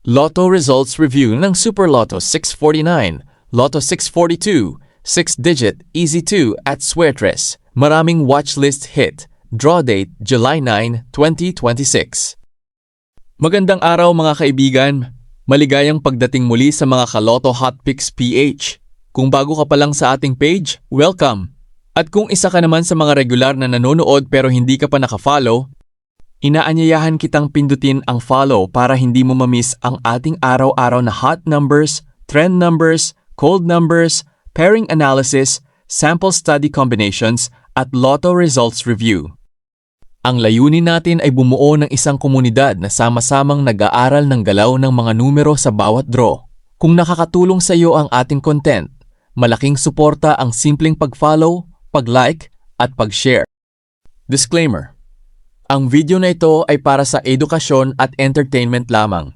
Lotto results review ng Super Lotto 649, Lotto 642, 6-digit Easy 2 at Suertres. Maraming watchlist hit. Draw date July 9, 2026. Magandang araw mga kaibigan. Maligayang pagdating muli sa mga Kaloto Hot Picks PH. Kung bago ka pa lang sa ating page, welcome. At kung isa ka naman sa mga regular na nanonood pero hindi ka pa nakafollow, inaanyayahan kitang pindutin ang follow para hindi mo mamiss ang ating araw-araw na hot numbers, trend numbers, cold numbers, pairing analysis, sample study combinations, at Lotto results review. Ang layunin natin ay bumuo ng isang komunidad na sama-samang nag-aaral ng galaw ng mga numero sa bawat draw. Kung nakakatulong sa iyo ang ating content, malaking suporta ang simpleng pag-follow, pag-like, at pag-share. Disclaimer: ang video na ito ay para sa edukasyon at entertainment lamang.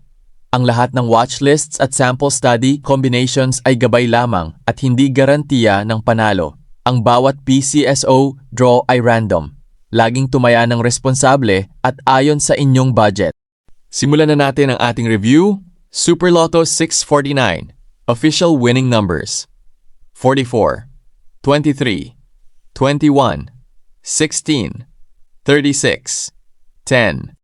Ang lahat ng watchlists at sample study combinations ay gabay lamang at hindi garantiya ng panalo. Ang bawat PCSO draw ay random. Laging tumaya ng responsable at ayon sa inyong budget. Simulan na natin ang ating review. Super Lotto 649. Official winning numbers: 44, 23, 21, 16, 36, 10.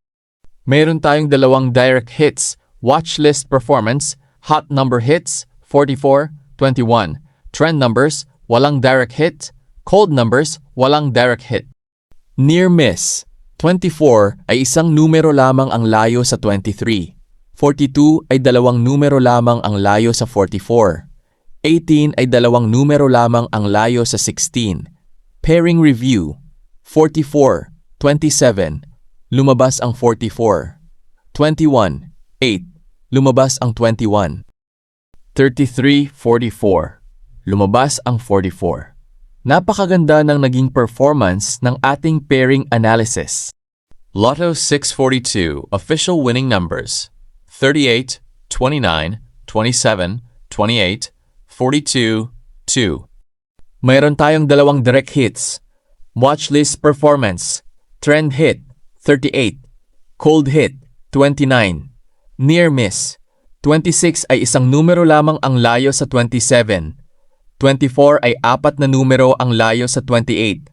Mayroon tayong dalawang direct hits, watchlist performance, hot number hits, 44, 21. Trend numbers, walang direct hit. Cold numbers, walang direct hit. Near miss, 24 ay isang numero lamang ang layo sa 23. 42 ay dalawang numero lamang ang layo sa 44. 18 ay dalawang numero lamang ang layo sa 16. Pairing review, 44, 27, lumabas ang 44. 21, 8, lumabas ang 21. 33, 44, lumabas ang 44. Napakaganda ng naging performance ng ating pairing analysis. Lotto 642 official winning numbers: 38, 29, 27, 28, 42, 2. Mayroon tayong dalawang direct hits. Watchlist performance, trend hit, 38. Cold hit, 29. Near miss, 26 ay isang numero lamang ang layo sa 27. 24 ay apat na numero ang layo sa 28.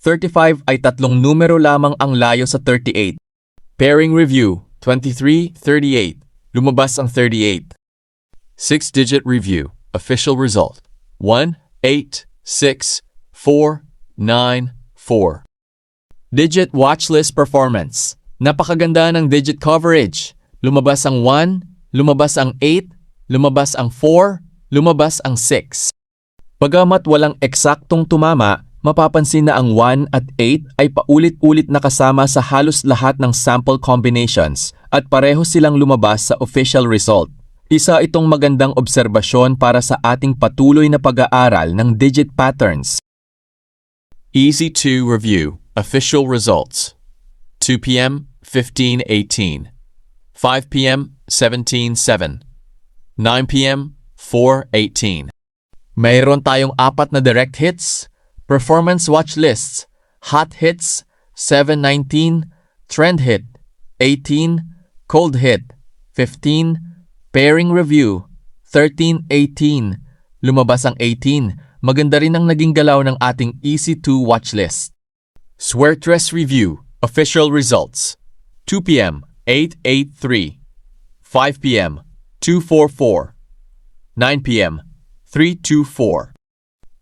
35 ay tatlong numero lamang ang layo sa 38. Pairing review, 23, 38. Lumabas ang 38. 6-digit review, official result: 1, 8, 6, 4, 9, 4. Digit watchlist performance. Napakaganda ng digit coverage. Lumabas ang 1, lumabas ang 8, lumabas ang 4, lumabas ang 6. Bagamat walang eksaktong tumama, mapapansin na ang 1 at 8 ay paulit-ulit nakasama sa halos lahat ng sample combinations at pareho silang lumabas sa official result. Isa itong magandang obserbasyon para sa ating patuloy na pag-aaral ng digit patterns. Easy 2 review, official results: 2 p.m. 15:18, 5 p.m. 17:7, 9 p.m. 4:18. Mayroon tayong apat na direct hits, performance watch lists, hot hits, 7:19, trend hit, 18, cold hit, 15, pairing review, 13:18. Lumabas ang 18. Maganda rin ang naging galaw ng ating Easy 2 watchlist. Suertres review, official results: 2 p.m. 8:83, 5 p.m. 2:44, 9 p.m. 3:24.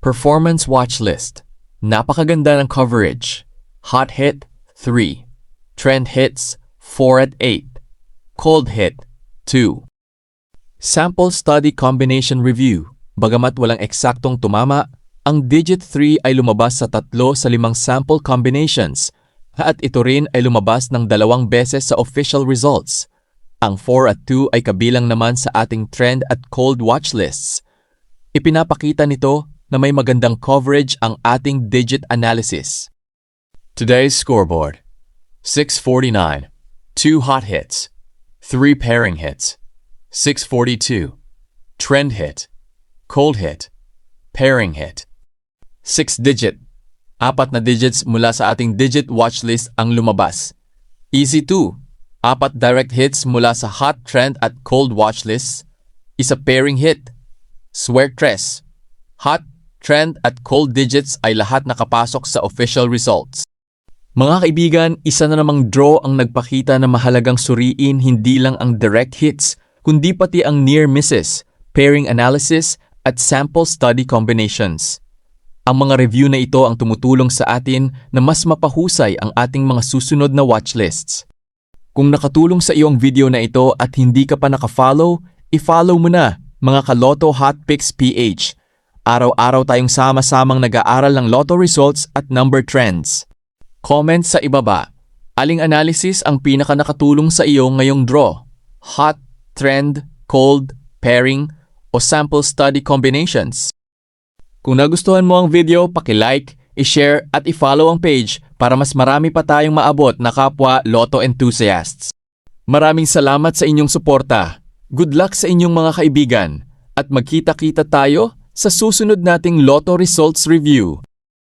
Performance watchlist. Napakaganda ng coverage. Hot hit, 3. Trend hits, 4 at 8. Cold hit, 2. Sample study combination review. Bagamat walang eksaktong tumama, ang digit 3 ay lumabas sa 3 sa 5 sample combinations at ito rin ay lumabas ng 2 beses sa official results. Ang 4 at 2 ay kabilang naman sa ating trend at cold watchlists. Ipinapakita nito na may magandang coverage ang ating digit analysis. Today's scoreboard: 649, 2 hot hits, 3 pairing hits, 642, trend hit, cold hit, pairing hit. 6-digit, 4 na digits mula sa ating digit watchlist ang lumabas. Easy 2, 4 direct hits mula sa hot trend at cold watchlist, 1 pairing hit. Swear-tres, hot, trend at cold digits ay lahat nakapasok sa official results. Mga kaibigan, isa na namang draw ang nagpakita na mahalagang suriin hindi lang ang direct hits, kundi pati ang near misses, pairing analysis at sample study combinations. Ang mga review na ito ang tumutulong sa atin na mas mapahusay ang ating mga susunod na watchlists. Kung nakatulong sa iyong video na ito at hindi ka pa nakafollow, i-follow mo na mga ka-Lotto Hot Picks PH. Araw-araw tayong sama-samang nag-aaral ng Lotto results at number trends. Comment sa ibaba. Aling analysis ang pinaka nakatulong sa iyo ngayong draw? Hot, trend, cold, pairing, o sample study combinations? Kung nagustuhan mo ang video, paki-like, i-share at i-follow ang page para mas marami pa tayong maabot na kapwa Lotto enthusiasts. Maraming salamat sa inyong suporta. Good luck sa inyong mga kaibigan at magkita-kita tayo sa susunod nating Lotto Results Review.